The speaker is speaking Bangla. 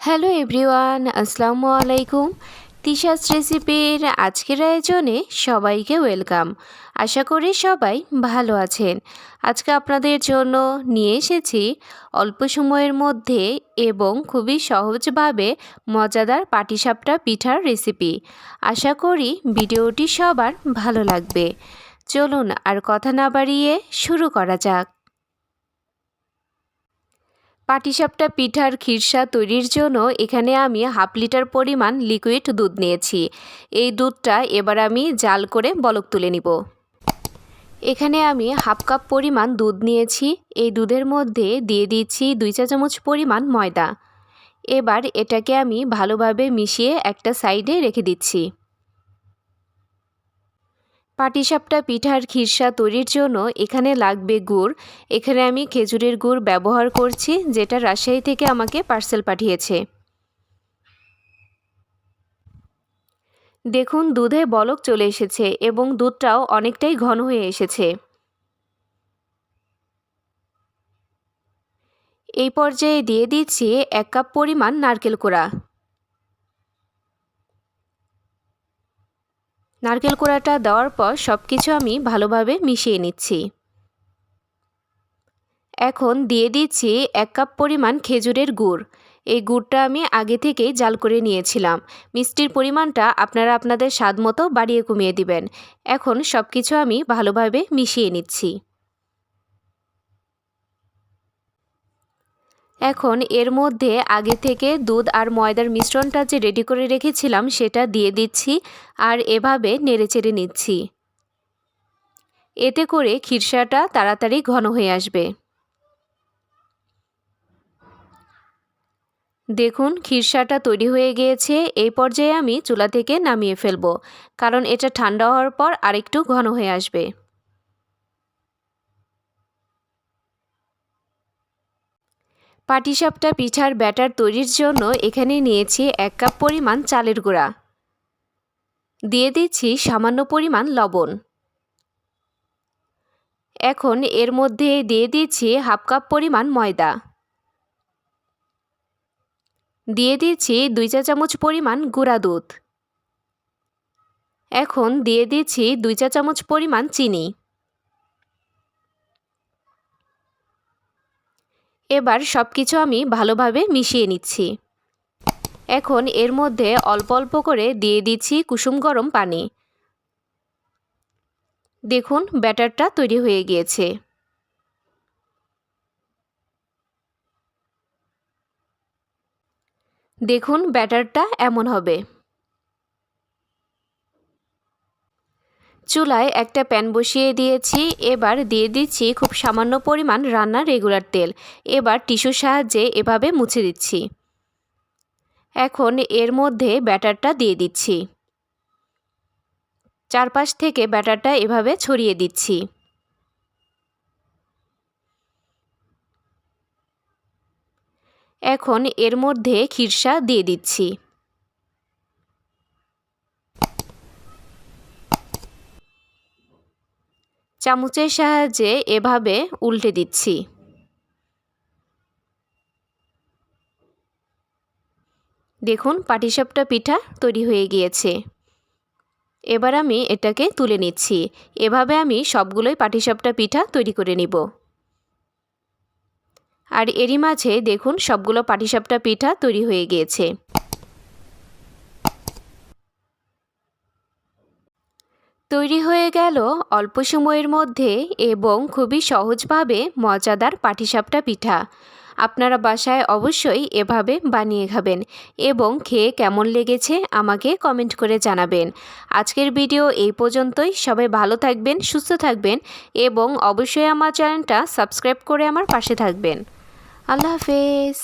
হ্যালো এভরিওয়ান, আসসালামু আলাইকুম। তিশাস রেসিপির আজকের আয়োজনে সবাইকে ওয়েলকাম। আশা করি সবাই ভালো আছেন। আজকে আপনাদের জন্য নিয়ে এসেছি অল্প সময়ের মধ্যে এবং খুবই সহজভাবে মজাদার পাটিসাপটা পিঠার রেসিপি। আশা করি ভিডিওটি সবার ভালো লাগবে। চলুন আর কথা না বাড়িয়ে শুরু করা যাক। পাটিসাপটা পিঠার খিরসা তৈরির জন্য এখানে আমি হাফ লিটার পরিমাণ লিকুইড দুধ নিয়েছি। এই দুধটা এবার আমি জাল করে বলক তুলে নিব। এখানে আমি হাফ কাপ পরিমাণ দুধ নিয়েছি। এই দুধের মধ্যে দিয়ে দিচ্ছি 2 চা চামচ পরিমাণ ময়দা। এবার এটাকে আমি ভালোভাবে মিশিয়ে একটা সাইডে রেখে দিচ্ছি। পাটিসাপটা পিঠার খিরসা তৈরির জন্য এখানে লাগবে গুড়। এখানে আমি খেজুরের গুড় ব্যবহার করছি, যেটা রাজশাহী থেকে আমাকে পার্সেল পাঠিয়েছে। দেখুন দুধে বলক চলে এসেছে এবং দুধটাও অনেকটাই ঘন হয়ে এসেছে। এই পর্যায়ে দিয়ে দিচ্ছি 1 কাপ পরিমাণ নারকেল কোড়া। নারকেল কোড়াটা দেওয়ার পর সব কিছু আমি ভালোভাবে মিশিয়ে নিচ্ছি। এখন দিয়ে দিচ্ছি 1 কাপ পরিমাণ খেজুরের গুড়। এই গুড়টা আমি আগে থেকেই জাল করে নিয়েছিলাম। মিষ্টির পরিমাণটা আপনারা আপনাদের স্বাদ মতো বাড়িয়ে কমিয়ে দিবেন। এখন সব কিছু আমি ভালোভাবে মিশিয়ে নিচ্ছি। এখন এর মধ্যে আগে থেকে দুধ আর ময়দার মিশ্রণটা যে রেডি করে রেখেছিলাম সেটা দিয়ে দিচ্ছি আর এভাবে নেড়েচেড়ে নিচ্ছি। এতে করে খিরসাটা তাড়াতাড়ি ঘন হয়ে আসবে। দেখুন খিরসাটা তৈরি হয়ে গিয়েছে। এই পর্যায়ে আমি চুলা থেকে নামিয়ে ফেলব, কারণ এটা ঠান্ডা হওয়ার পর আরেকটু ঘন হয়ে আসবে। পাটিসাপটা পিঠার ব্যাটার তৈরির জন্য এখানে নিয়েছি 1 কাপ পরিমাণ চালের গুঁড়া। দিয়ে দিচ্ছি সামান্য পরিমাণ লবণ। এখন এর মধ্যে দিয়ে দিচ্ছি হাফ কাপ পরিমাণ ময়দা। দিয়ে দিচ্ছি 2 চা চামচ পরিমাণ গুঁড়া দুধ। এখন দিয়ে দিচ্ছি 2 চা চামচ পরিমাণ চিনি। এবার সব কিছু আমি ভালোভাবে মিশিয়ে নিচ্ছি। এখন এর মধ্যে অল্প অল্প করে দিয়ে দিচ্ছি কুসুম গরম পানি। দেখুন ব্যাটারটা তৈরি হয়ে গিয়েছে। দেখুন ব্যাটারটা এমন হবে। চুলায় একটা প্যান বসিয়ে দিয়েছি। এবার দিয়ে দিচ্ছি খুব সামান্য পরিমাণ রান্নার রেগুলার তেল। এবার টিস্যুর সাহায্যে এভাবে মুছে দিচ্ছি। এখন এর মধ্যে ব্যাটারটা দিয়ে দিচ্ছি। চারপাশ থেকে ব্যাটারটা এভাবে ছড়িয়ে দিচ্ছি। এখন এর মধ্যে খিরসা দিয়ে দিচ্ছি। চামচের সাহায্যে এভাবে উল্টে দিচ্ছি। দেখুন পাটিসাপটা পিঠা তৈরি হয়ে গিয়েছে। এবার আমি এটাকে তুলে নিচ্ছি। এভাবে আমি সবগুলোই পাটিসাপটা পিঠা তৈরি করে নিব। আর এরই মাঝে দেখুন সবগুলো পাটিসাপটা পিঠা তৈরি হয়ে গিয়েছে। তৈরি হয়ে গেল অল্প সময়ের মধ্যে এবং খুবই সহজভাবে মজাদার পাটিসাপটা পিঠা। আপনারা বাসায় অবশ্যই এভাবে বানিয়ে খাবেন এবং খেয়ে কেমন লেগেছে আমাকে কমেন্ট করে জানাবেন। আজকের ভিডিও এই পর্যন্তই। সবাই ভালো থাকবেন, সুস্থ থাকবেন এবং অবশ্যই আমার চ্যানেলটা সাবস্ক্রাইব করে আমার পাশে থাকবেন। আল্লাহ হাফেজ।